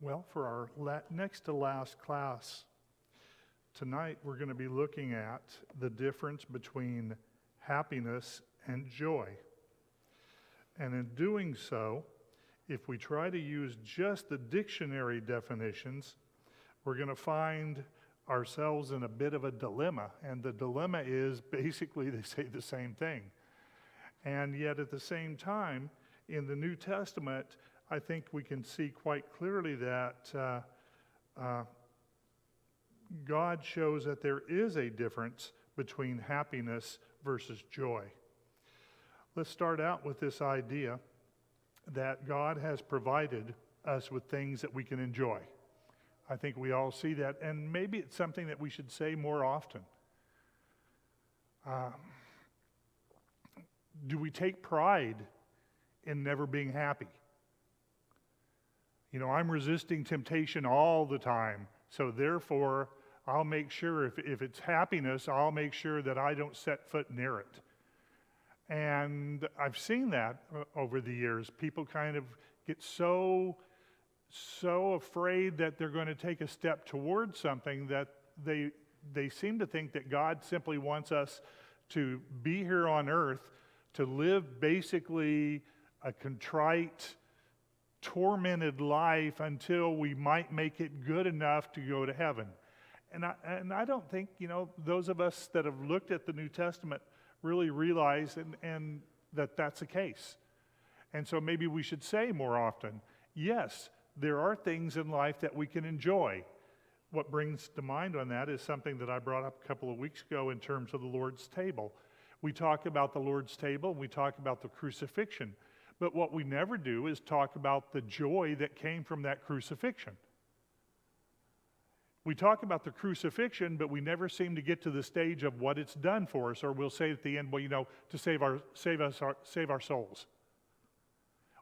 Well, for our next to last class tonight, we're going to be looking at the difference between happiness and joy. And in doing so, if we try to use just the dictionary definitions, we're going to find ourselves in a bit of a dilemma. And the dilemma is basically they say the same thing. And yet at the same time, in the New Testament, I think we can see quite clearly that God shows that there is a difference between happiness versus joy. Let's start out with this idea that God has provided us with things that we can enjoy. I think we all see that, and maybe it's something that we should say more often. Do we take pride in never being happy? You know, I'm resisting temptation all the time, so therefore I'll make sure if it's happiness, I'll make sure that I don't set foot near it. And I've seen that over the years. People kind of get so afraid that they're going to take a step towards something that they seem to think that God simply wants us to be here on earth, to live basically a contrite, tormented life until we might make it good enough to go to heaven. And I don't think, those of us that have looked at the New Testament really realize and that that's the case. And so maybe we should say more often, yes, there are things in life that we can enjoy. What brings to mind on that is something that I brought up a couple of weeks ago in terms of the Lord's table. We talk about the Lord's table, and we talk about the crucifixion. But what we never do is talk about the joy that came from that crucifixion. We talk about the crucifixion, but we never seem to get to the stage of what it's done for us, or we'll say at the end, to save our souls.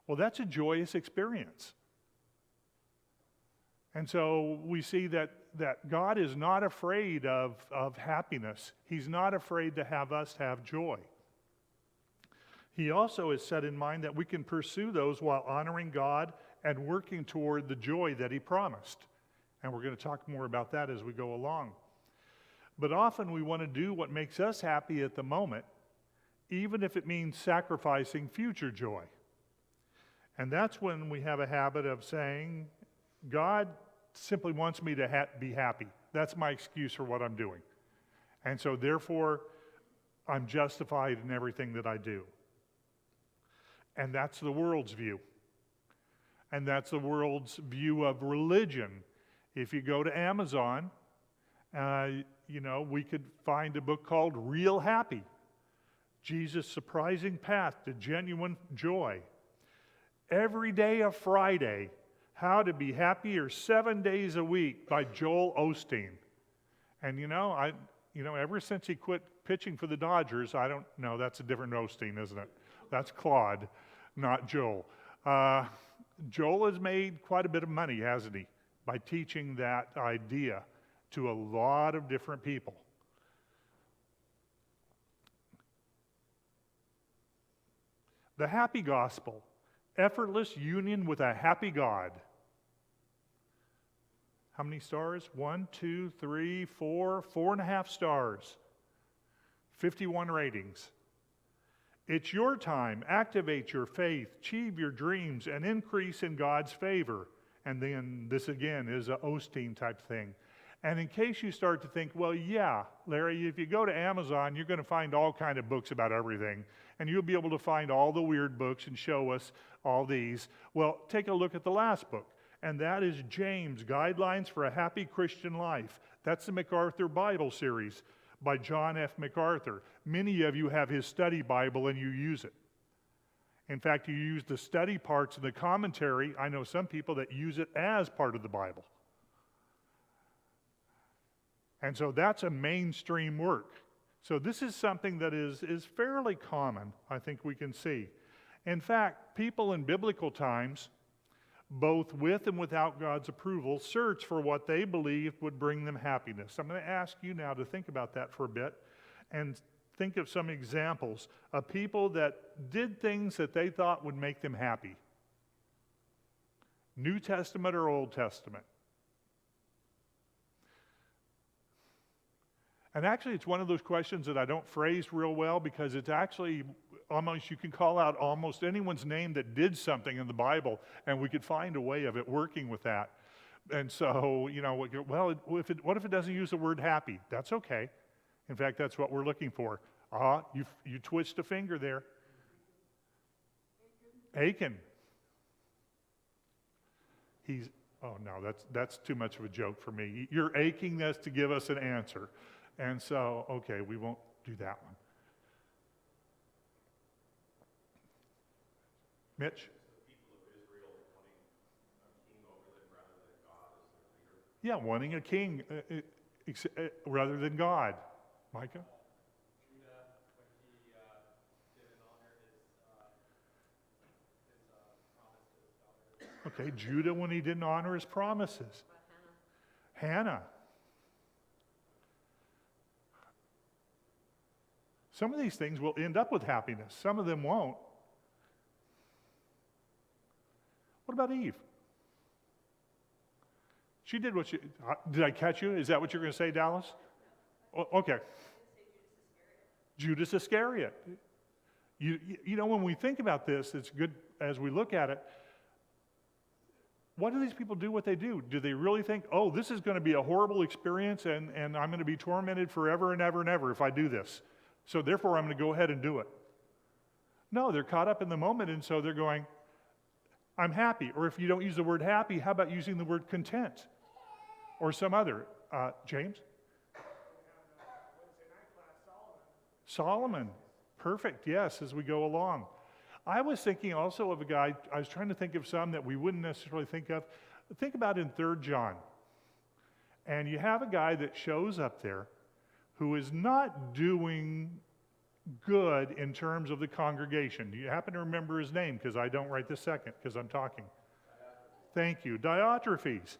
Well, that's a joyous experience. And so we see that God is not afraid of happiness. He's not afraid to have us have joy. He also has set in mind that we can pursue those while honoring God and working toward the joy that He promised. And we're going to talk more about that as we go along. But often we want to do what makes us happy at the moment, even if it means sacrificing future joy. And that's when we have a habit of saying, God simply wants me to be happy. That's my excuse for what I'm doing. And so therefore, I'm justified in everything that I do. And that's the world's view. And that's the world's view of religion. If you go to Amazon, we could find a book called Real Happy, Jesus' Surprising Path to Genuine Joy. Every Day of Friday, How to Be Happier 7 Days a Week by Joel Osteen. And ever since he quit pitching for the Dodgers, I don't know, that's a different Osteen, isn't it? That's Claude, not Joel. Joel has made quite a bit of money, hasn't he, by teaching that idea to a lot of different people. The Happy Gospel, effortless union with a happy God. How many stars? 1, 2, 3, 4, 4.5 stars. 51 ratings. It's your time. Activate your faith, achieve your dreams, and increase in God's favor. And then this again is an Osteen type thing. And in case you start to think, well, yeah, Larry, if you go to Amazon, you're going to find all kind of books about everything. And you'll be able to find all the weird books and show us all these. Well, take a look at the last book. And that is James, Guidelines for a Happy Christian Life. That's the MacArthur Bible series by John F. MacArthur. Many of you have his study Bible and you use it. In fact, you use the study parts in the commentary. I know some people that use it as part of the Bible. And so that's a mainstream work. So this is something that is fairly common, I think we can see. In fact, people in biblical times, both with and without God's approval, search for what they believed would bring them happiness. I'm going to ask you now to think about that for a bit and think of some examples of people that did things that they thought would make them happy. New Testament or Old Testament? And actually, it's one of those questions that I don't phrase real well because it's actually almost, you can call out almost anyone's name that did something in the Bible, and we could find a way of it working with that. And so, well, what if it doesn't use the word happy? That's okay. In fact, that's what we're looking for. You twitched a finger there. Achan. Oh no, that's too much of a joke for me. You're aching us to give us an answer. And so, okay, we won't do that one. Mitch? Yeah, wanting a king rather than God. Micah? Okay, Judah when he didn't honor his promises. Hannah. Some of these things will end up with happiness. Some of them won't. What about Eve? She did what she... Did I catch you? Is that what you're going to say, Dallas? Okay. Judas Iscariot. You know, when we think about this, it's good as we look at it. What do these people do what they do? Do they really think, oh, this is going to be a horrible experience and I'm going to be tormented forever and ever and ever if I do this? So therefore, I'm going to go ahead and do it. No, they're caught up in the moment, and so they're going, I'm happy. Or if you don't use the word happy, how about using the word content? Or some other. James? Solomon. Perfect, yes, as we go along. I was thinking also of a guy, I was trying to think of some that we wouldn't necessarily think of. Think about in 3 John. And you have a guy that shows up there who is not doing good in terms of the congregation. Do you happen to remember his name? Because I don't right this second, because I'm talking. Thank you. Diotrephes.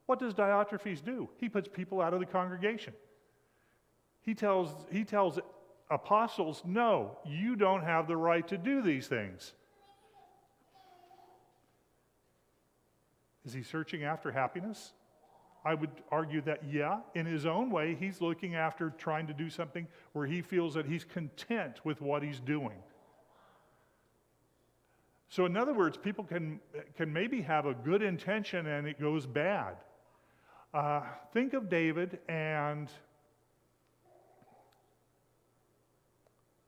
What does Diotrephes do? He puts people out of the congregation. He tells apostles, no, you don't have the right to do these things. Is he searching after happiness? I would argue that, yeah, in his own way, he's looking after trying to do something where he feels that he's content with what he's doing. So in other words, people can maybe have a good intention and it goes bad. Think of David and,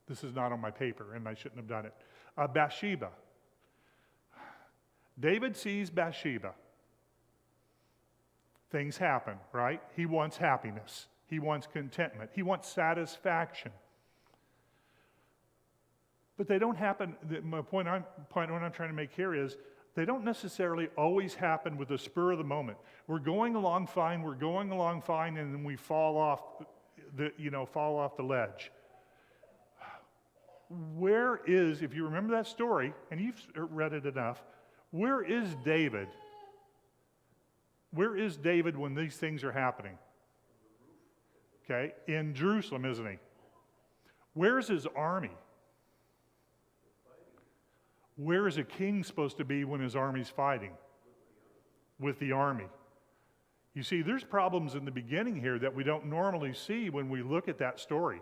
this is not on my paper and I shouldn't have done it, Bathsheba. David sees Bathsheba. Things happen, right? He wants happiness. He wants contentment. He wants satisfaction. But they don't happen, my point what I'm trying to make here is, they don't necessarily always happen with the spur of the moment. We're going along fine, and then we fall off the ledge. Where is, if you remember that story, and you've read it enough, where is David? Where is David when these things are happening? Okay, in Jerusalem, isn't he? Where's his army? Where is a king supposed to be when his army's fighting? With the army. You see, there's problems in the beginning here that we don't normally see when we look at that story.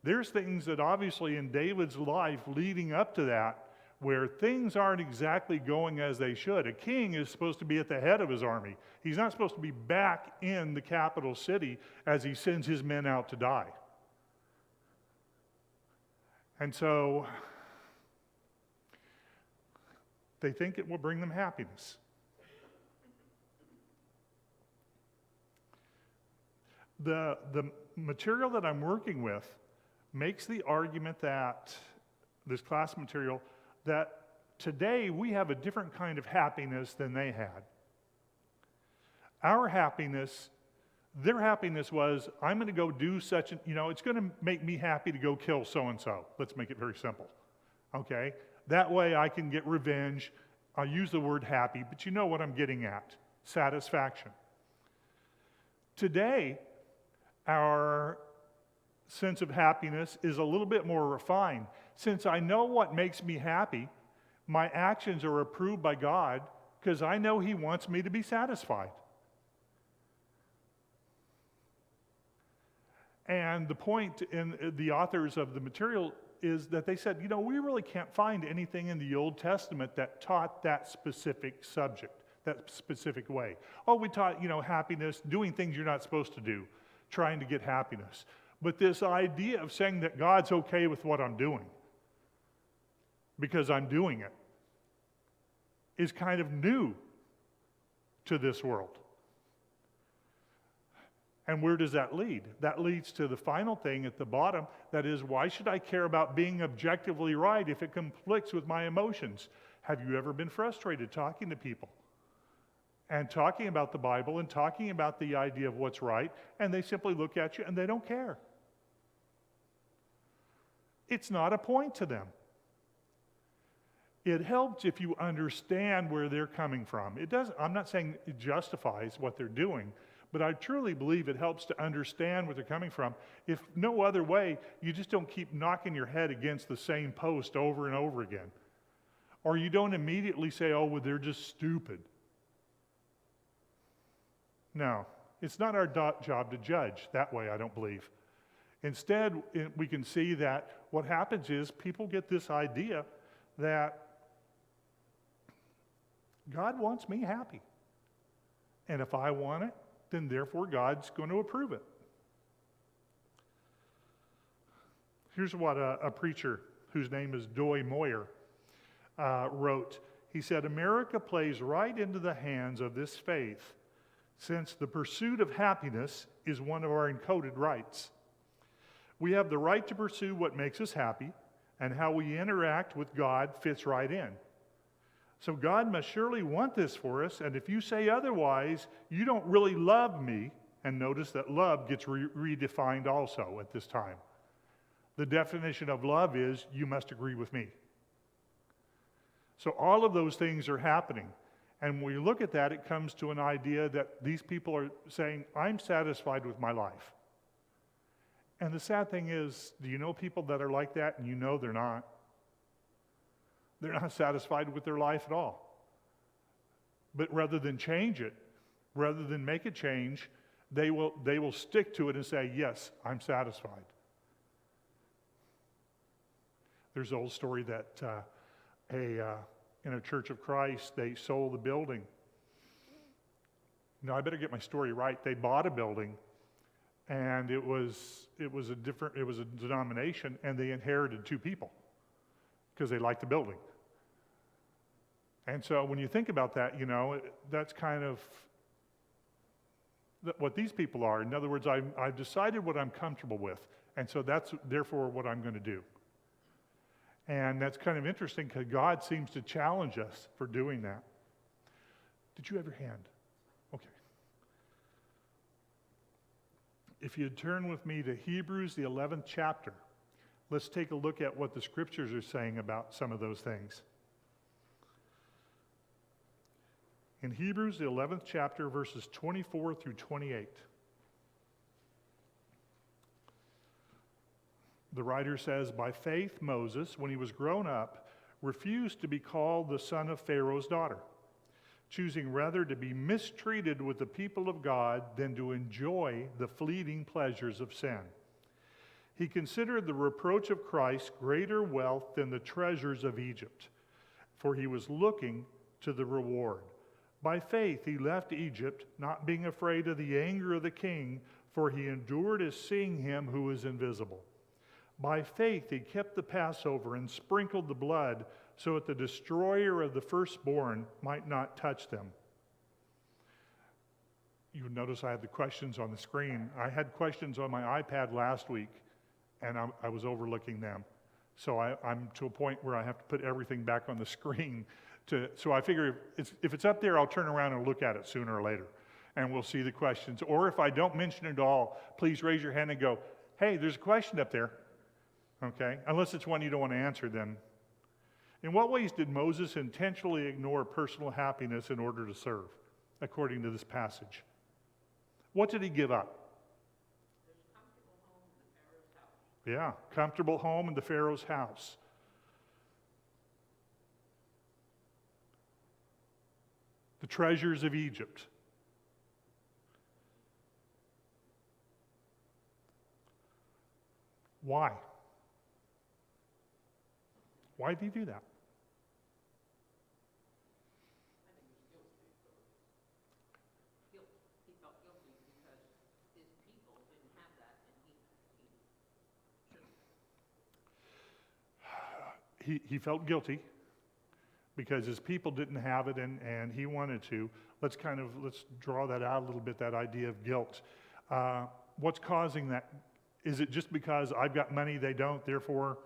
There's things that obviously in David's life leading up to that where things aren't exactly going as they should. A king is supposed to be at the head of his army. He's not supposed to be back in the capital city as he sends his men out to die. And so they think it will bring them happiness. The material that I'm working with makes the argument that, this class material, that today we have a different kind of happiness than they had. Our happiness, their happiness was, I'm going to go do such, it's going to make me happy to go kill so-and-so. Let's make it very simple, okay? That way I can get revenge. I'll use the word happy, but you know what I'm getting at, satisfaction. Today, our sense of happiness is a little bit more refined. Since I know what makes me happy, my actions are approved by God, because I know He wants me to be satisfied. And the point in the authors of the material is that they said, we really can't find anything in the Old Testament that taught that specific subject, that specific way. Oh, we taught, happiness, doing things you're not supposed to do, trying to get happiness. But this idea of saying that God's okay with what I'm doing because I'm doing it is kind of new to this world. And where does that lead? That leads to the final thing at the bottom, that is, why should I care about being objectively right if it conflicts with my emotions? Have you ever been frustrated talking to people and talking about the Bible and talking about the idea of what's right, and they simply look at you and they don't care? It's not a point to them. It helps if you understand where they're coming from. I'm not saying it justifies what they're doing, but I truly believe it helps to understand where they're coming from. If no other way, you just don't keep knocking your head against the same post over and over again. Or you don't immediately say, oh, well, they're just stupid. No, it's not our job to judge that way, I don't believe. Instead, we can see that what happens is people get this idea that God wants me happy. And if I want it, then therefore God's going to approve it. Here's what a preacher whose name is Doy Moyer wrote. He said, America plays right into the hands of this faith, since the pursuit of happiness is one of our encoded rights. We have the right to pursue what makes us happy, and how we interact with God fits right in. So God must surely want this for us, and if you say otherwise, you don't really love me. And notice that love gets redefined also at this time. The definition of love is, you must agree with me. So all of those things are happening. And when we look at that, it comes to an idea that these people are saying, I'm satisfied with my life. And the sad thing is, do you know people that are like that, and you know they're not? They're not satisfied with their life at all. But rather than change it, rather than make a change, they will stick to it and say, yes, I'm satisfied. There's an old story that in a Church of Christ, they sold the building. Now, I better get my story right. They bought a building, and it was a denomination, and they inherited two people because they liked the building. And so when you think about that, that's kind of what these people are. In other words, I've decided what I'm comfortable with, and so that's therefore what I'm going to do. And that's kind of interesting because God seems to challenge us for doing that. Did you have your hand? Okay. If you'd turn with me to Hebrews, the 11th chapter, let's take a look at what the scriptures are saying about some of those things. In Hebrews, the 11th chapter, verses 24 through 28. The writer says, by faith Moses, when he was grown up, refused to be called the son of Pharaoh's daughter, choosing rather to be mistreated with the people of God than to enjoy the fleeting pleasures of sin. He considered the reproach of Christ greater wealth than the treasures of Egypt, for he was looking to the reward. By faith he left Egypt, not being afraid of the anger of the king, for he endured as seeing him who is invisible. By faith he kept the Passover and sprinkled the blood, so that the destroyer of the firstborn might not touch them. You notice I had the questions on the screen. I had questions on my iPad last week, and I was overlooking them. So I'm to a point where I have to put everything back on the screen. So I figure if it's up there, I'll turn around and look at it sooner or later, and we'll see the questions. Or if I don't mention it at all, please raise your hand and go, hey, there's a question up there. Okay? Unless it's one you don't want to answer, then. In what ways did Moses intentionally ignore personal happiness in order to serve, according to this passage? What did he give up? Yeah, comfortable home in the Pharaoh's house. treasures of Egypt. Why? Why did he do that? He felt guilty because his people didn't have that, and he shouldn't. He felt guilty because his people didn't have it, and he wanted to. Let's draw that out a little bit, that idea of guilt. What's causing that? Is it just because I've got money, they don't, therefore?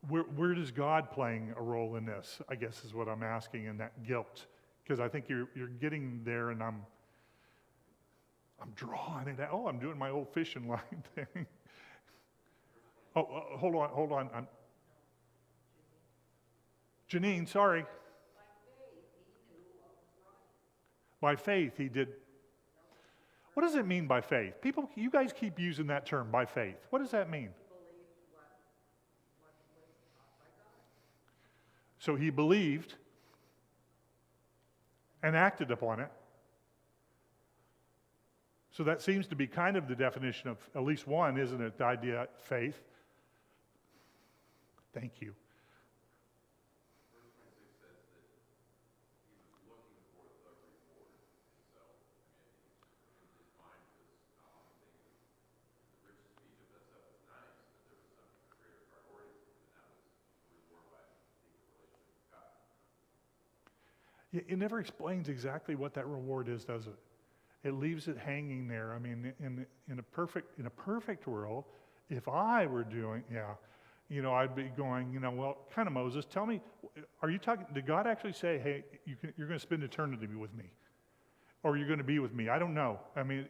Where does God playing a role in this, I guess is what I'm asking, in that guilt? Because I think you're getting there, and I'm drawing it out. Oh, I'm doing my old fishing line thing. Hold on. Janine, sorry. By faith, he did. What does it mean by faith? People, you guys keep using that term, by faith. What does that mean? So he believed and acted upon it. So that seems to be kind of the definition of at least one, isn't it? The idea of faith. Thank you. It never explains exactly what that reward is, does it? It leaves it hanging there. I mean, in a perfect world, if I were doing, I'd be going, well, kind of Moses, tell me, are you talking? Did God actually say, hey, you're going to spend eternity with me, or you're going to be with me? I don't know. I mean,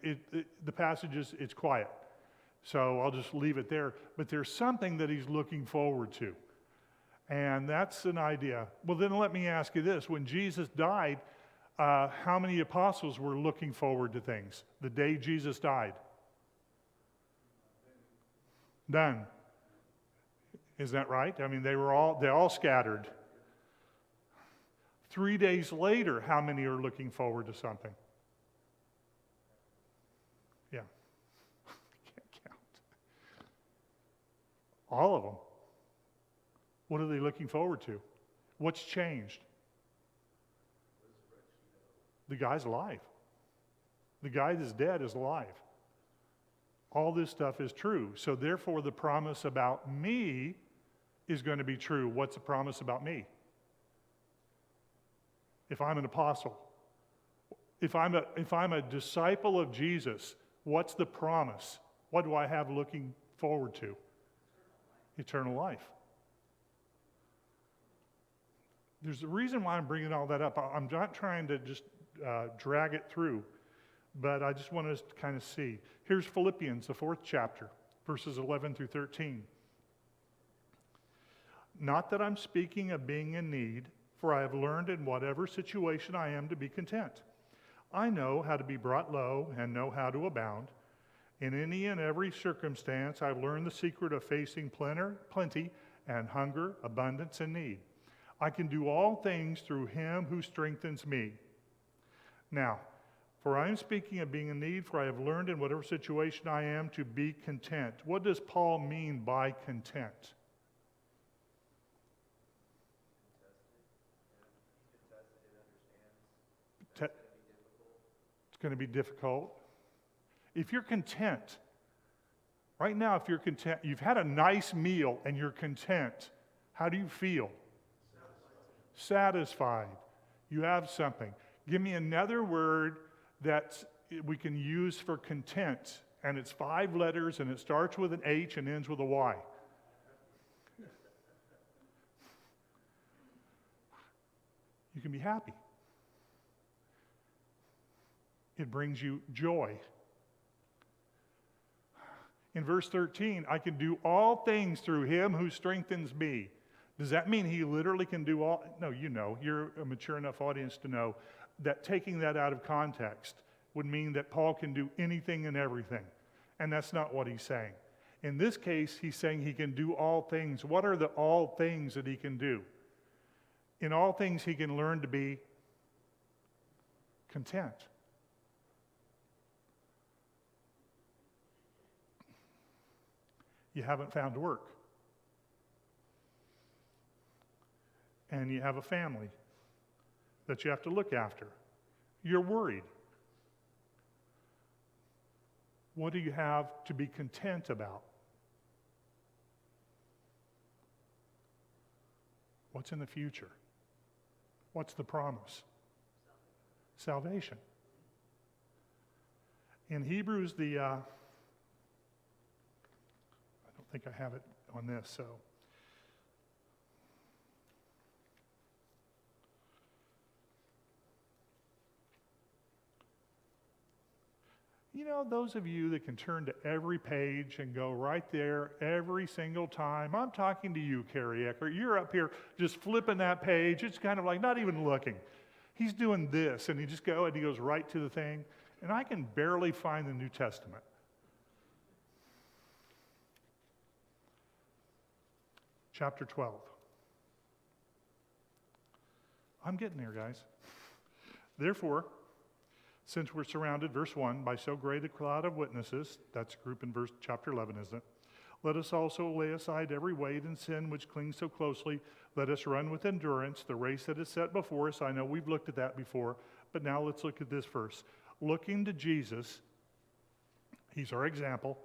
the passage it's quiet, so I'll just leave it there. But there's something that he's looking forward to. And that's an idea. Well, then let me ask you this. When Jesus died, how many apostles were looking forward to things the day Jesus died? None. Is that right? I mean, they all scattered. 3 days later, how many are looking forward to something? Yeah. Can't count. All of them. What are they looking forward to? What's changed? The guy's alive. The guy that's dead is alive. All this stuff is true. So therefore, the promise about me is going to be true. What's the promise about me? If I'm an apostle, if I'm a disciple of Jesus, what's the promise? What do I have looking forward to? Eternal life. There's a reason why I'm bringing all that up. I'm not trying to just drag it through, but I just want us to kind of see. Here's Philippians, the 4th chapter, verses 11 through 13. Not that I'm speaking of being in need, for I have learned in whatever situation I am to be content. I know how to be brought low and know how to abound. In any and every circumstance, I've learned the secret of facing plenty and hunger, abundance, and need. I can do all things through him who strengthens me. Now, for I am speaking of being in need, for I have learned in whatever situation I am to be content. What does Paul mean by content? It's going to be difficult. If you're content, right now, if you're content, you've had a nice meal and you're content, how do you feel? Satisfied. You have something. Give me another word that we can use for content, and it's 5 letters, and it starts with an H and ends with a Y. You can be happy. It brings you joy. In verse 13, I can do all things through him who strengthens me. Does that mean he literally can do all? No, you're a mature enough audience to know that taking that out of context would mean that Paul can do anything and everything. And that's not what he's saying. In this case, he's saying he can do all things. What are the all things that he can do? In all things, he can learn to be content. You haven't found work. And you have a family that you have to look after. You're worried. What do you have to be content about? What's in the future? What's the promise? Salvation. In Hebrews, I don't think I have it on this, so. You know, those of you that can turn to every page and go right there every single time, I'm talking to you, Carrie Eckert. You're up here just flipping that page. It's kind of like not even looking. He's doing this, and he goes right to the thing. And I can barely find the New Testament. Chapter 12. I'm getting there, guys. Therefore, since we're surrounded, verse 1, by so great a cloud of witnesses, that's a group in chapter 11, isn't it? Let us also lay aside every weight and sin which clings so closely. Let us run with endurance the race that is set before us. I know we've looked at that before, but now let's look at this verse. Looking to Jesus, he's our example,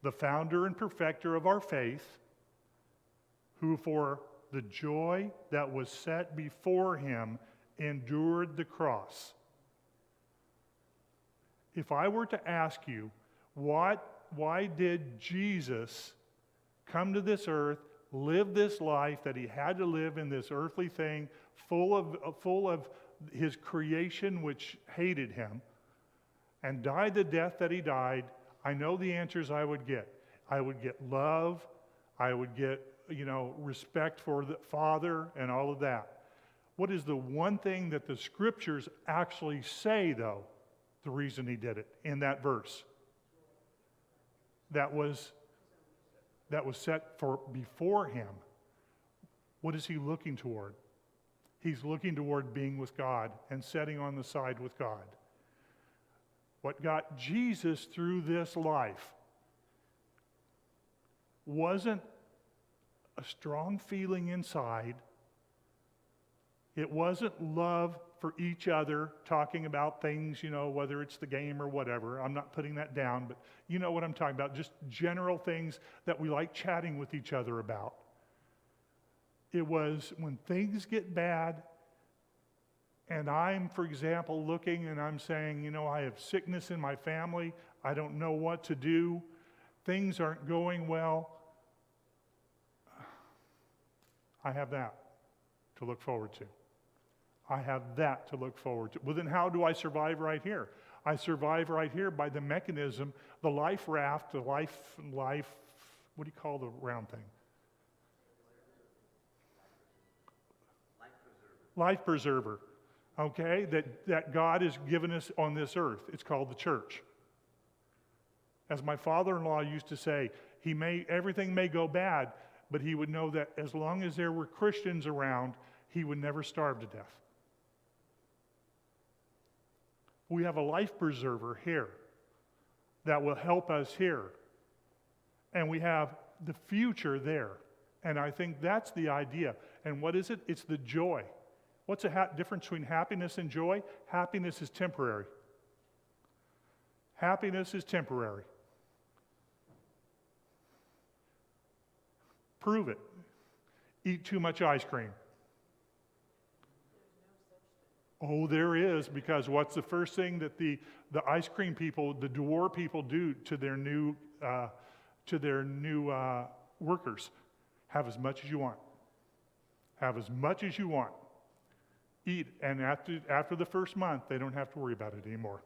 the founder and perfecter of our faith, who for the joy that was set before him endured the cross. If I were to ask you, why did Jesus come to this earth, live this life that he had to live in this earthly thing, full of his creation which hated him, and died the death that he died? I know the answers I would get. I would get love. I would get, respect for the Father and all of that. What is the one thing that the Scriptures actually say, though? The reason he did it in that verse that was set for before him. What is he looking toward? He's looking toward being with God and setting on the side with God. What got Jesus through this life wasn't a strong feeling inside. It wasn't love for each other, talking about things, whether it's the game or whatever. I'm not putting that down, but you know what I'm talking about. Just general things that we like chatting with each other about. It was when things get bad, and I'm, for example, looking and I'm saying, I have sickness in my family. I don't know what to do. Things aren't going well. I have that to look forward to. I have that to look forward to. Well, then how do I survive right here? I survive right here by the mechanism, the life raft, the life, what do you call the round thing? Life preserver. Okay, that God has given us on this earth. It's called the church. As my father-in-law used to say, everything may go bad, but he would know that as long as there were Christians around, he would never starve to death. We have a life preserver here that will help us here. And we have the future there. And I think that's the idea. And what is it? It's the joy. What's the difference between happiness and joy? Happiness is temporary. Happiness is temporary. Prove it. Eat too much ice cream. Oh, there is, because what's the first thing that the ice cream people, the door people do to their new workers? Have as much as you want. Have as much as you want. Eat, and after the first month, they don't have to worry about it anymore.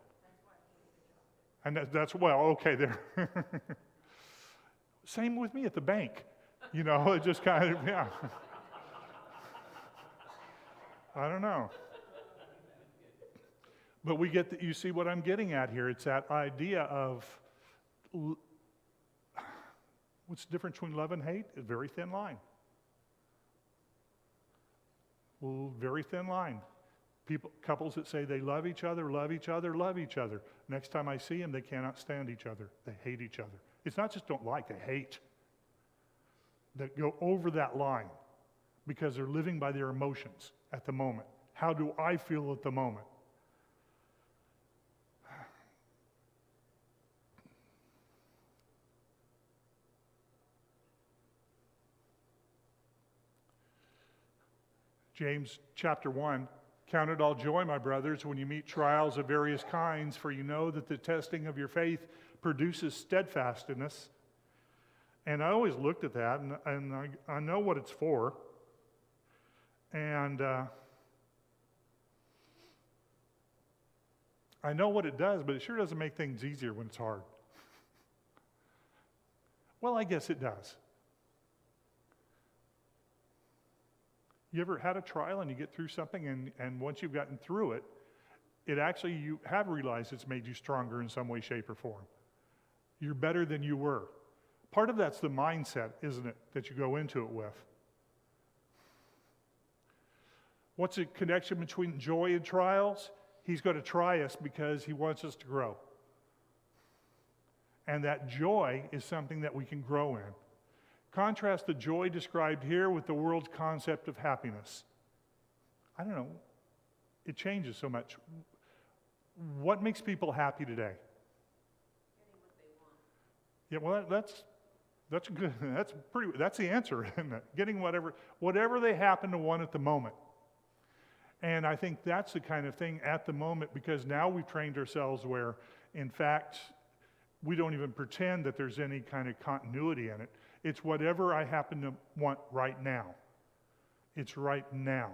And that's okay there. Same with me at the bank. It just kind of, yeah. I don't know. But we get you see what I'm getting at here. It's that idea of what's the difference between love and hate? A very thin line. Very thin line. Couples that say they love each other, love each other, love each other. Next time I see them, they cannot stand each other. They hate each other. It's not just don't like, they hate. That go over that line because they're living by their emotions at the moment. How do I feel at the moment? James chapter 1, count it all joy, my brothers, when you meet trials of various kinds, for you know that the testing of your faith produces steadfastness. And I always looked at that, and I know what it's for. And I know what it does, but it sure doesn't make things easier when it's hard. Well, I guess it does. You ever had a trial and you get through something, and once you've gotten through it, you have realized it's made you stronger in some way, shape, or form. You're better than you were. Part of that's the mindset, isn't it, that you go into it with. What's the connection between joy and trials? He's going to try us because he wants us to grow. And that joy is something that we can grow in. Contrast the joy described here with the world's concept of happiness. I don't know. It changes so much. What makes people happy today? Getting what they want. Yeah, well, that's good. That's the answer, isn't it? Getting whatever they happen to want at the moment. And I think that's the kind of thing at the moment, because now we've trained ourselves where, in fact, we don't even pretend that there's any kind of continuity in it. It's whatever I happen to want right now. It's right now.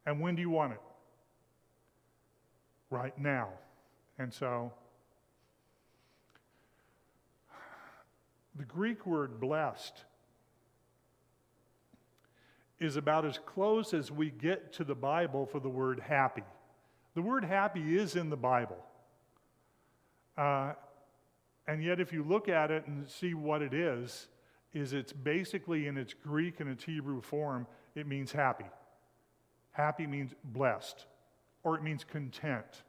And when do you want it? Right now. And so, the Greek word blessed is about as close as we get to the Bible for the word happy. The word happy is in the Bible. And yet if you look at it and see what it is it's basically in its Greek and its Hebrew form, it means happy. Happy means blessed, or it means content.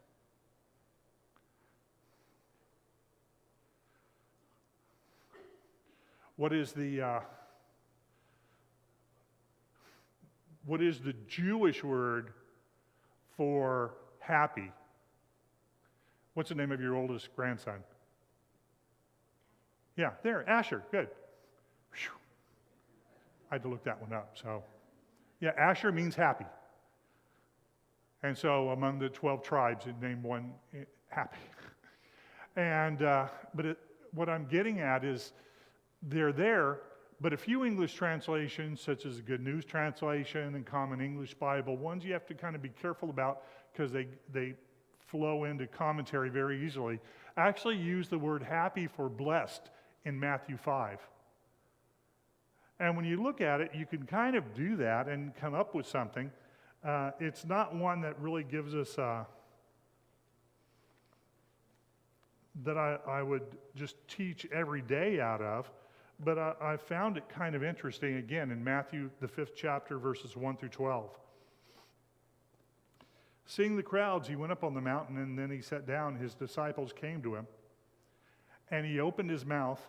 What is the Jewish word for happy? What's the name of your oldest grandson? Yeah, there, Asher, good. Whew. I had to look that one up, so. Yeah, Asher means happy. And so among the 12 tribes, it named one happy. And, what I'm getting at is they're there, but a few English translations, such as the Good News Translation and Common English Bible, ones you have to kind of be careful about because they flow into commentary very easily, actually use the word happy for blessed in Matthew 5. And when you look at it, you can kind of do that and come up with something. It's not one that really gives us, that I would just teach every day out of, but I found it kind of interesting, again, in Matthew, the 5th chapter, verses 1 through 12. Seeing the crowds, he went up on the mountain, and then he sat down. His disciples came to him, and he opened his mouth,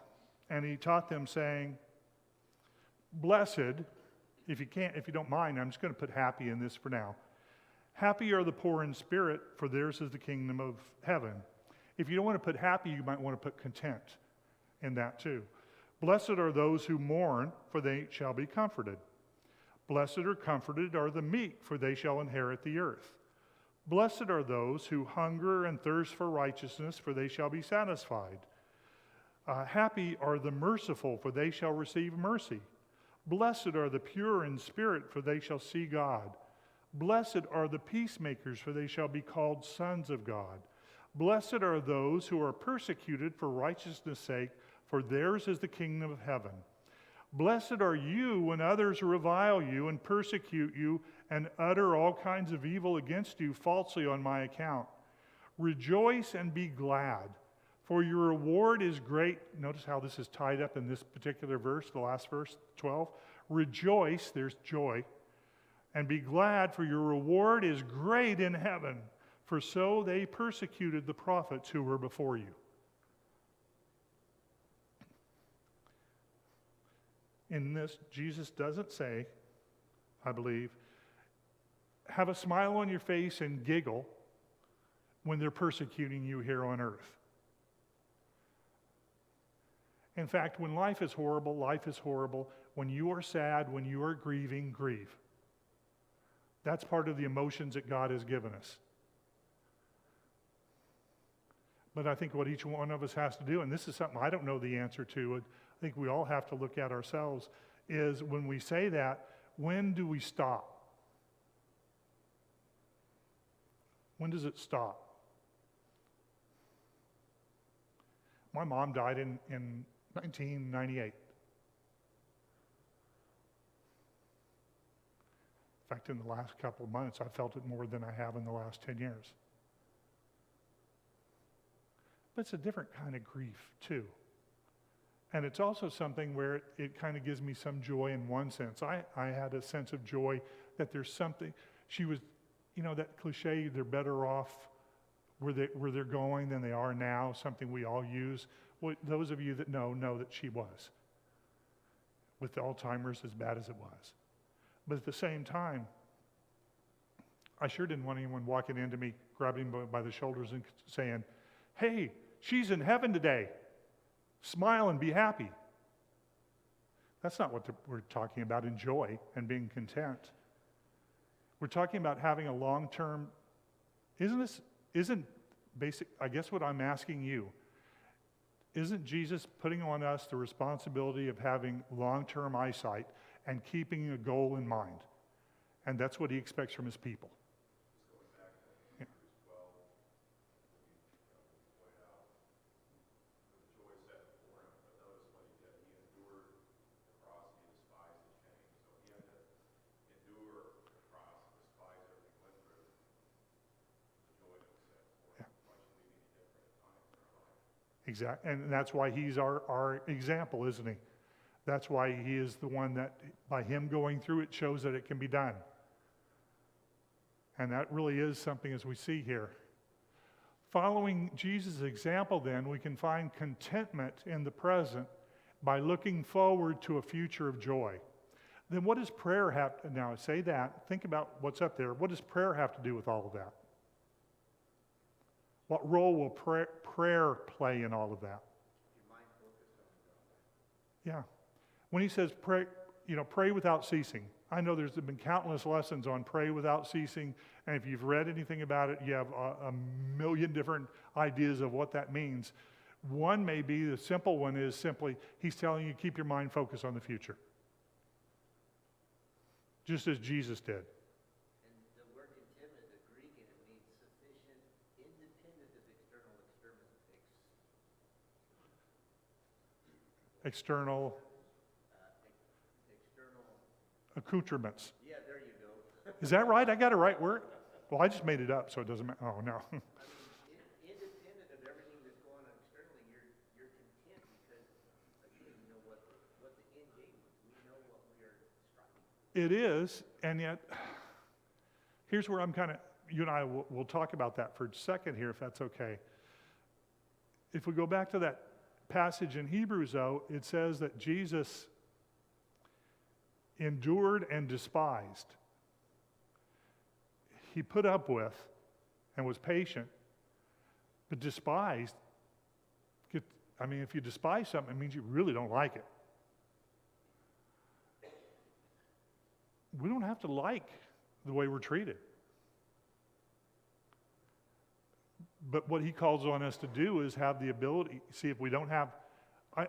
and he taught them, saying, "Blessed," if you don't mind, I'm just going to put happy in this for now. "Happy are the poor in spirit, for theirs is the kingdom of heaven." If you don't want to put happy, you might want to put content in that too. "Blessed are those who mourn, for they shall be comforted. Blessed or comforted are the meek, for they shall inherit the earth. Blessed are those who hunger and thirst for righteousness, for they shall be satisfied. Happy are the merciful, for they shall receive mercy. Blessed are the pure in spirit, for they shall see God. Blessed are the peacemakers, for they shall be called sons of God. Blessed are those who are persecuted for righteousness' sake, for theirs is the kingdom of heaven. Blessed are you when others revile you and persecute you and utter all kinds of evil against you falsely on my account. Rejoice and be glad, for your reward is great." Notice how this is tied up in this particular verse, the last verse, 12. Rejoice, there's joy, and be glad, for your reward is great in heaven, for so they persecuted the prophets who were before you. In this, Jesus doesn't say, I believe, have a smile on your face and giggle when they're persecuting you here on earth. In fact, when life is horrible, life is horrible. When you are sad, when you are grieving, grieve. That's part of the emotions that God has given us. But I think what each one of us has to do, and this is something I don't know the answer to, I think we all have to look at ourselves, is when we say that, when do we stop? When does it stop? My mom died in 1998. In fact, in the last couple of months, I felt it more than I have in the last 10 years. But it's a different kind of grief, too. And it's also something where it kind of gives me some joy in one sense. I had a sense of joy that there's something, she was, that cliche, they're better off where they're going than they are now, something we all use. Well, those of you that know that she was, with the Alzheimer's as bad as it was. But at the same time, I sure didn't want anyone walking into me, grabbing me by the shoulders and saying, hey, she's in heaven today. Smile and be happy. That's not what we're talking about in joy and being content. We're talking about having a long-term, isn't basic, I guess what I'm asking you, isn't Jesus putting on us the responsibility of having long-term eyesight and keeping a goal in mind? And that's what he expects from his people. Yeah. Exactly, and that's why he's our example, isn't he? That's why he is the one that, by him going through it, shows that it can be done. And that really is something as we see here. Following Jesus' example, then, we can find contentment in the present by looking forward to a future of joy. Then what does prayer have to, now I say that, think about what's up there. What does prayer have to do with all of that? What role will prayer play in all of that? Yeah. When he says pray without ceasing. I know there's been countless lessons on pray without ceasing, and if you've read anything about it, you have a million different ideas of what that means. One may be, the simple one is simply, he's telling you keep your mind focused on the future. Just as Jesus did. External accoutrements. Yeah, there you go. Is that right? I got it right word? Well, I just made it up, so it doesn't matter. Oh, no. Independent of everything that's going on externally, you're content because, again, you know what the end game is. We know what we are striving for. It is, and yet, here's where I'm kind of, you and I will talk about that for a second here, if that's okay. If we go back to that passage in Hebrews, though, it says that Jesus endured and despised. He put up with and was patient, but despised. If you despise something, it means you really don't like it. We don't have to like the way we're treated. But what he calls on us to do is have the ability, see if we don't have,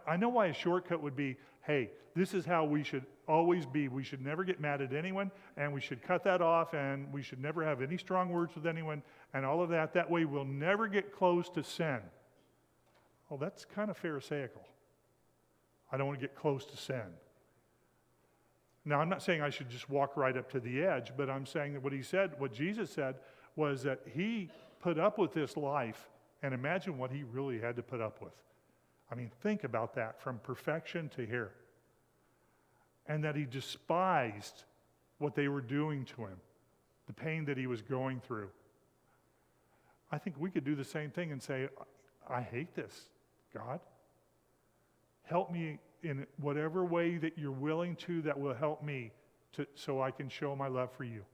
I know why a shortcut would be, hey, this is how we should always be. We should never get mad at anyone, and we should cut that off, and we should never have any strong words with anyone, and all of that. That way we'll never get close to sin. Well, that's kind of pharisaical. I don't want to get close to sin. Now, I'm not saying I should just walk right up to the edge, but I'm saying that what Jesus said was that he put up with this life, and imagine what he really had to put up with. Think about that, from perfection to here. And that he despised what they were doing to him, the pain that he was going through. I think we could do the same thing and say, I hate this, God. Help me in whatever way that you're willing to that will help me so I can show my love for you.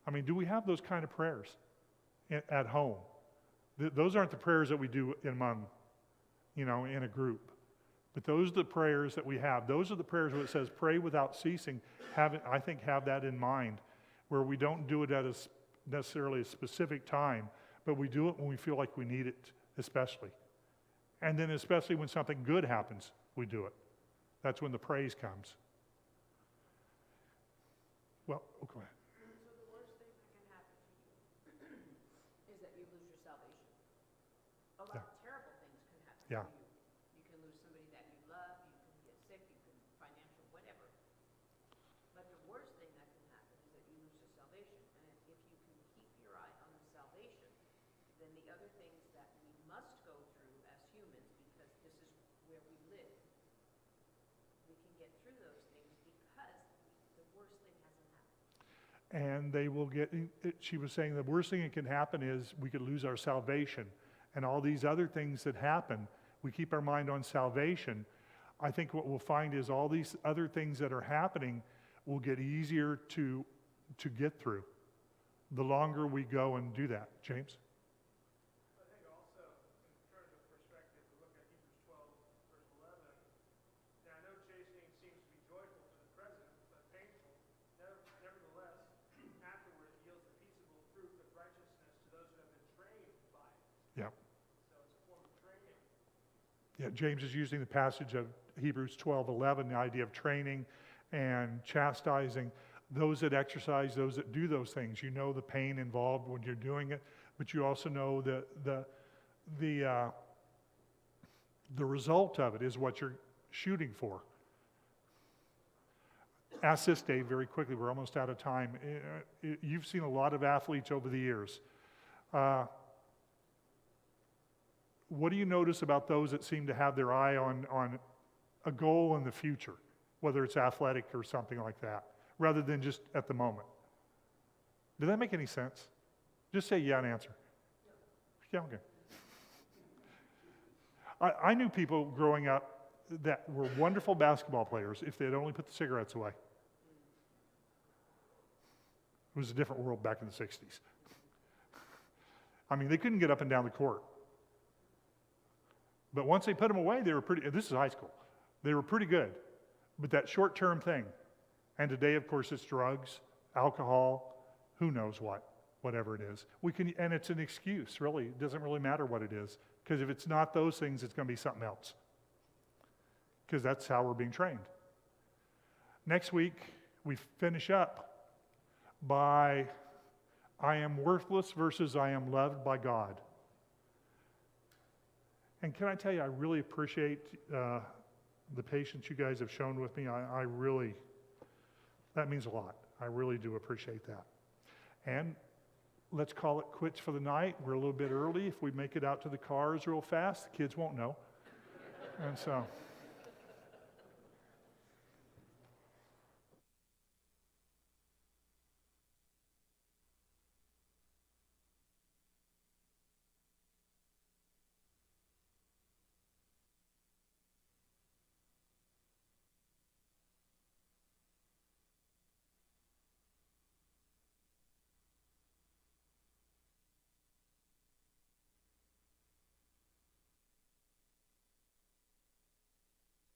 I mean, do we have those kind of prayers at home? Those aren't the prayers that we do among, in a group. But those are the prayers that we have. Those are the prayers where it says pray without ceasing. I think have that in mind, where we don't do it at necessarily a specific time, but we do it when we feel like we need it, especially. And then especially when something good happens, we do it. That's when the praise comes. Well, go ahead. So the worst thing that can happen to you is that you lose your salvation. A lot of terrible things can happen Yeah. to you. You can lose somebody that you love, you can get sick, you can financial, whatever. But the worst thing that can happen is that you lose your salvation. And if you can keep your eye on the salvation, then the other things that we must go through as humans, because this is where we live, we can get through those things because the worst thing hasn't happened. And they will get, she was saying the worst thing that can happen is we could lose our salvation. And all these other things that happen, we keep our mind on salvation. I think what we'll find is all these other things that are happening will get easier to get through the longer we go and do that. James? I think also, in terms of perspective, we look at Hebrews 12, verse 11. Now, I know chastening seems to be joyful for the present, but painful. Nevertheless, afterward it yields a peaceable fruit of righteousness to those who have been trained by it. Yeah. So it's a form of training. Yeah, James is using the passage of Hebrews 12:11, the idea of training and chastising. Those that exercise, those that do those things, you know the pain involved when you're doing it, but you also know the result of it is what you're shooting for. Ask this, Dave, very quickly. We're almost out of time. You've seen a lot of athletes over the years. What do you notice about those that seem to have their eye on a goal in the future, whether it's athletic or something like that, rather than just at the moment? Did that make any sense? Just say yeah and answer. Yeah, okay. I knew people growing up that were wonderful basketball players if they'd only put the cigarettes away. It was a different world back in the 60s. I mean, they couldn't get up and down the court. But once they put them away, they were pretty, this is high school, they were pretty good. But that short-term thing, and today, of course, it's drugs, alcohol, who knows whatever it is. And it's an excuse, really. It doesn't really matter what it is, because if it's not those things, it's going to be something else. Because that's how we're being trained. Next week, we finish up by I am worthless versus I am loved by God. And can I tell you, I really appreciate the patience you guys have shown with me. I really, that means a lot. I really do appreciate that. And let's call it quits for the night. We're a little bit early. If we make it out to the cars real fast, the kids won't know. And so...